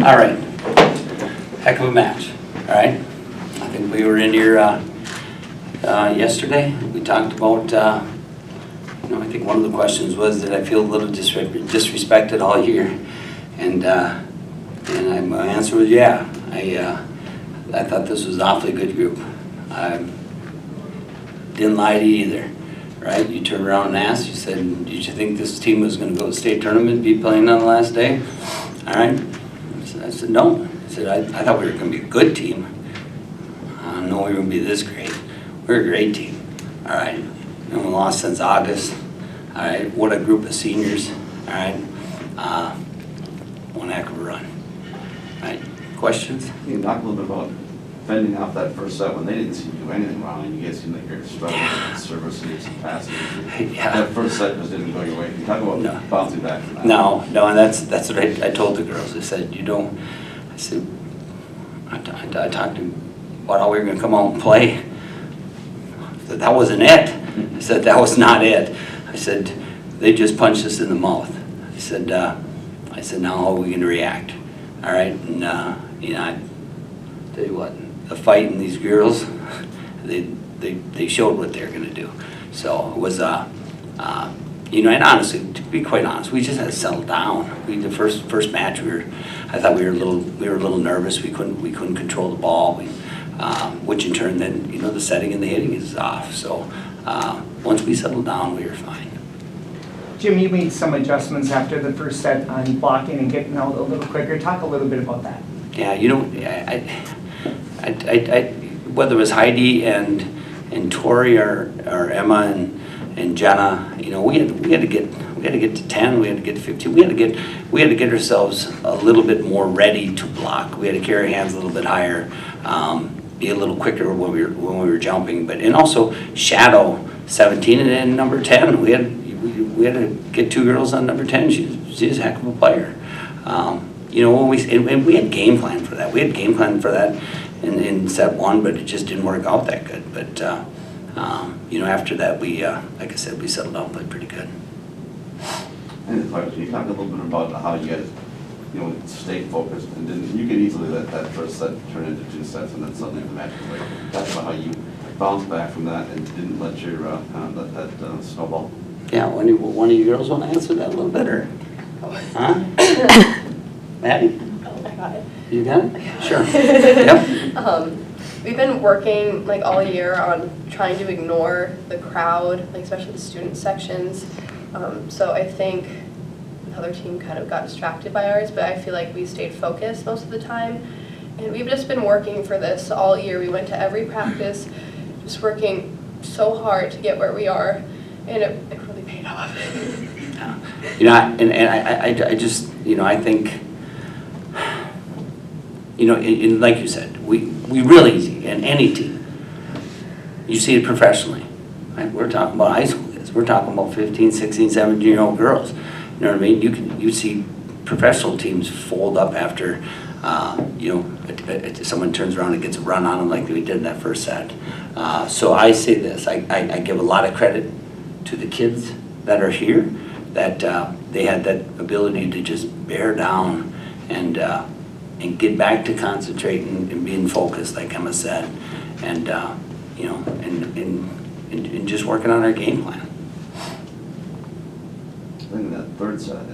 All right. Heck of a match. All right. I think we were in here yesterday. We talked about, I think one of the questions was, did I feel a little disrespected all year? And my answer was, yeah. I thought this was an awfully good group. I didn't lie to you either. Right? You turned around and asked, you said, did you think this team was going to go to state tournament and be playing on the last day? All right. I said, no. I said, I thought we were going to be a good team. I didn't know we were going to be this great. We're a great team. All right. And we lost since August. All right. What a group of seniors. All right. One heck of a run. All right. Questions? You can talk a little bit about fending off that first set when they didn't seem to do anything wrong, and you guys seemed like you're struggling with services and passes. Yeah. That first set just didn't go your way. Can you talk about bouncing back from that? No, and that's what I told the girls. I said, I said, I talked to about how we were going to come out and play. I said, that wasn't it. I said, that was not it. I said, they just punched us in the mouth. I said, now how are we going to react? All right, and I tell you what, the fight in these girls, they showed what they're going to do. So it was, and honestly, to be quite honest, we just had to settle down. The first match, I thought we were a little nervous. We couldn't control the ball, which in turn then the setting and the hitting is off. So once we settled down, we were fine. Jim, you made some adjustments after the first set on blocking and getting out a little quicker. Talk a little bit about that. Yeah, I whether it was Heidi and Tori or Emma and Jenna, we had to get to 10, we had to get to 15, we had to get ourselves a little bit more ready to block. We had to carry hands a little bit higher, be a little quicker when we were jumping, and also shadow 17 and then number 10. We had to get two girls on number 10. She's a heck of a player. When we had game plan for that. We had game plan for that in set one, but it just didn't work out that good. But after that, we like I said, we settled down and played pretty good. And can you talk a little bit about how you guys, stayed focused and you could easily let that first set turn into two sets and then suddenly the match was like. Talk about how you bounced back from that and didn't let your let that snowball. Yeah, one of you girls want to answer that a little bit, or? Huh? Maddie? Oh, I got it. You got it? Sure. Yep. We've been working all year on trying to ignore the crowd, especially the student sections. So I think the other team kind of got distracted by ours, but I feel like we stayed focused most of the time. And we've just been working for this all year. We went to every practice, just working so hard to get where we are, and it really paid off. I just, I think, like you said, we really easy, and any team, you see it professionally. Right? We're talking about high school kids. We're talking about 15, 16, 17-year-old girls. You know what I mean? You see professional teams fold up after, someone turns around and gets a run on them like we did in that first set. So I say this, I give a lot of credit to the kids that are here, that they had that ability to just bear down and get back to concentrating and being focused, like Emma said, and and just working on our game plan. I think in that third set,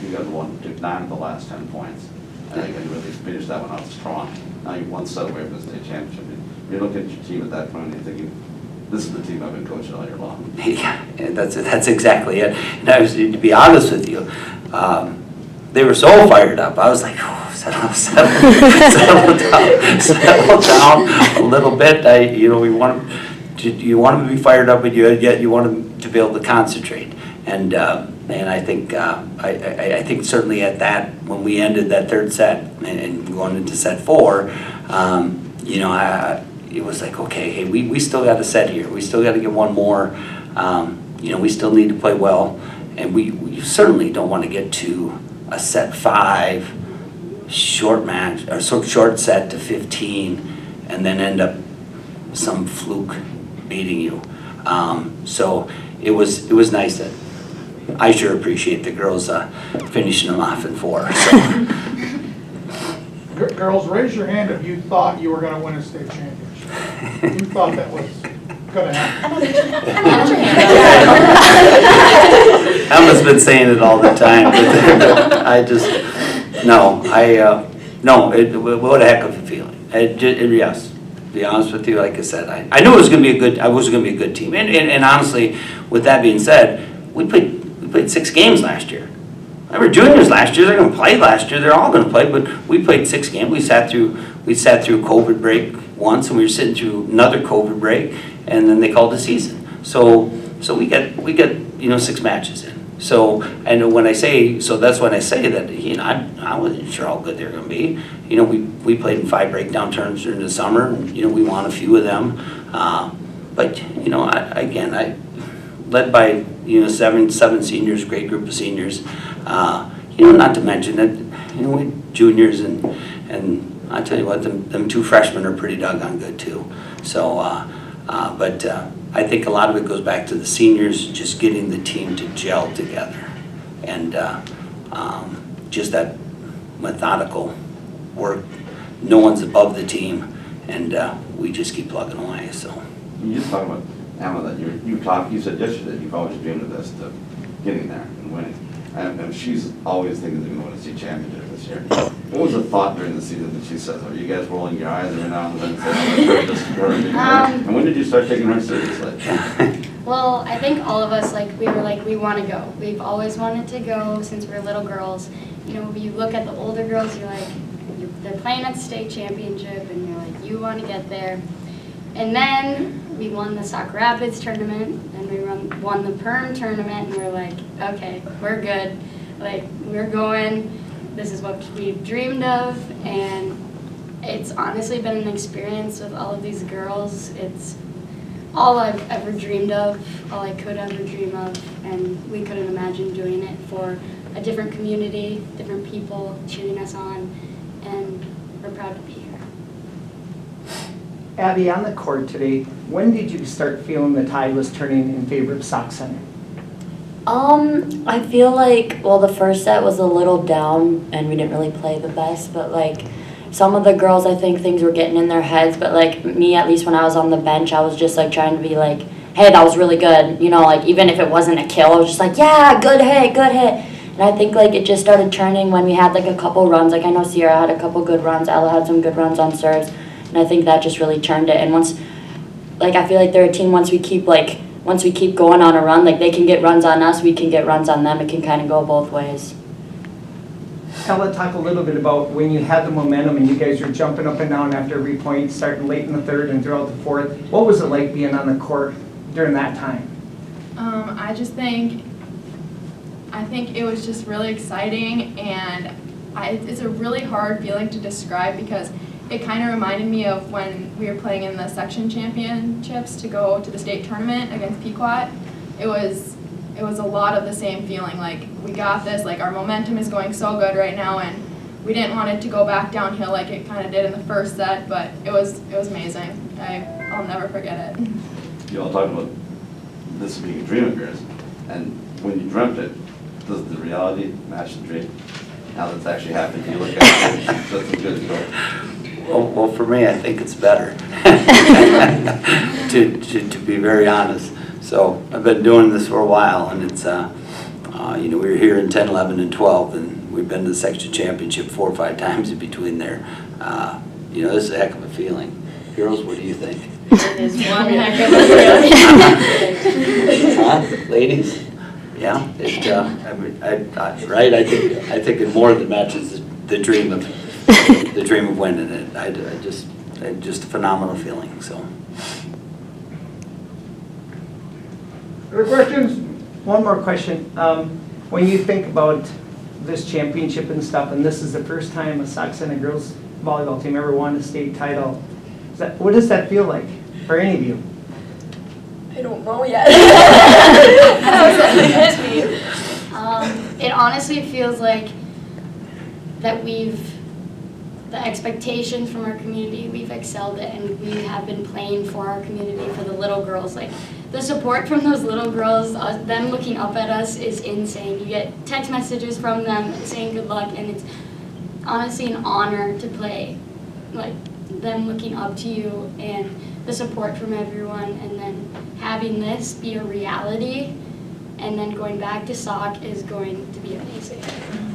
you got one took 9 of the last 10 points. I think you really finished that one out strong. Now you're one set away from the state championship. You look at your team at that point and you're thinking, this is the team I've been coaching all year long. Yeah, that's exactly it. And to be honest with you, they were so fired up. I was like, oh, settle down a little bit. You want them to be fired up, but yet you want them to be able to concentrate. And I think I think certainly at that, when we ended that third set and going into set 4, it was like, okay, hey, we still got a set here. We still got to get one more. We still need to play well, and we certainly don't want to get to a set 5 short match or short set to 15, and then end up some fluke beating you. So it was nice that I sure appreciate the girls finishing them off in 4. So. girls, raise your hand if you thought you were gonna win a state championship. You thought that was gonna happen. Emma's been saying it all the time, but I just, no, no, what a heck of a feeling. Yes, to be honest with you, like I said, I knew it was gonna be a good team. And honestly, with that being said, we played 6 games last year. Remember juniors last year, they're gonna play last year, they're all gonna play, but we played 6 games. We sat through COVID break once, and we were sitting through another COVID break, and then they called the season. So we get 6 matches in. So, and when I say, so that's when I say that, I wasn't sure how good they were gonna be. We played in 5 breakdown tournaments during the summer, and, we won a few of them. But, I led by, 7 seniors, great group of seniors. Not to mention that, we juniors and I tell you what, them 2 freshmen are pretty doggone good too. So, but I think a lot of it goes back to the seniors just getting the team to gel together, and just that methodical work. No one's above the team, and we just keep plugging away. So You just talk about Emma, that you said yesterday that you've always dreamed of this, to getting there and winning. And she's always thinking they're going to win a state championship this year. What was the thought during the season that she says, are you guys rolling your eyes every now and then saying, this is her? And when did you start taking her seriously? Well, I think all of us, we want to go. We've always wanted to go since we were little girls. When you look at the older girls, you're like, they're playing at the state championship, and you're like, you want to get there. And then we won the Sauk Rapids tournament, and we won the Perm tournament, and we're like, okay, we're good. We're going. This is what we've dreamed of, and it's honestly been an experience with all of these girls. It's all I've ever dreamed of, all I could ever dream of, and we couldn't imagine doing it for a different community, different people cheering us on, and we're proud to be here. Abby, on the court today, when did you start feeling the tide was turning in favor of Sauk Center? I feel like, the first set was a little down and we didn't really play the best, but some of the girls, I think things were getting in their heads, but me, at least when I was on the bench, I was just trying to be hey, that was really good. Even if it wasn't a kill, I was just yeah, good hit, good hit. And I think it just started turning when we had a couple runs. I know Sierra had a couple good runs, Ella had some good runs on serves, and I think that just really turned it. And once, I feel they're a team, once we keep going on a run, they can get runs on us, we can get runs on them. It can kind of go both ways. Ella, talk a little bit about when you had the momentum and you guys were jumping up and down after every point, starting late in the 3rd and throughout the 4th. What was it like being on the court during that time? I think it was just really exciting, and it's a really hard feeling to describe because it kind of reminded me of when we were playing in the section championships to go to the state tournament against Pequot. It was a lot of the same feeling, we got this, our momentum is going so good right now, and we didn't want it to go back downhill like it kind of did in the first set, but it was amazing. I'll never forget it. You all talked about this being a dream of yours, and when you dreamt it, does the reality match the dream? Now that it's actually happened, you look at it, that's a good story. Well, for me, I think it's better, to be very honest. So I've been doing this for a while, and it's, we were here in 10, 11, and 12, and we've been to the section championship 4 or 5 times in between there. This is a heck of a feeling. Girls, what do you think? It is one heck of a feeling. Huh? Ladies? Yeah, right. I think it more than matches the dream of winning it. Just a phenomenal feeling. So. Other questions? One more question. When you think about this championship and stuff, and this is the first time a Sauk Center girls volleyball team ever won a state title, what does that feel like for any of you? I don't know yet. It honestly feels like that the expectations from our community, we've excelled it, and we have been playing for our community, for the little girls. The support from those little girls, them looking up at us is insane. You get text messages from them saying good luck, and honestly an honor to play, like them looking up to you and the support from everyone, and then having this be a reality and then going back to SOC is going to be amazing.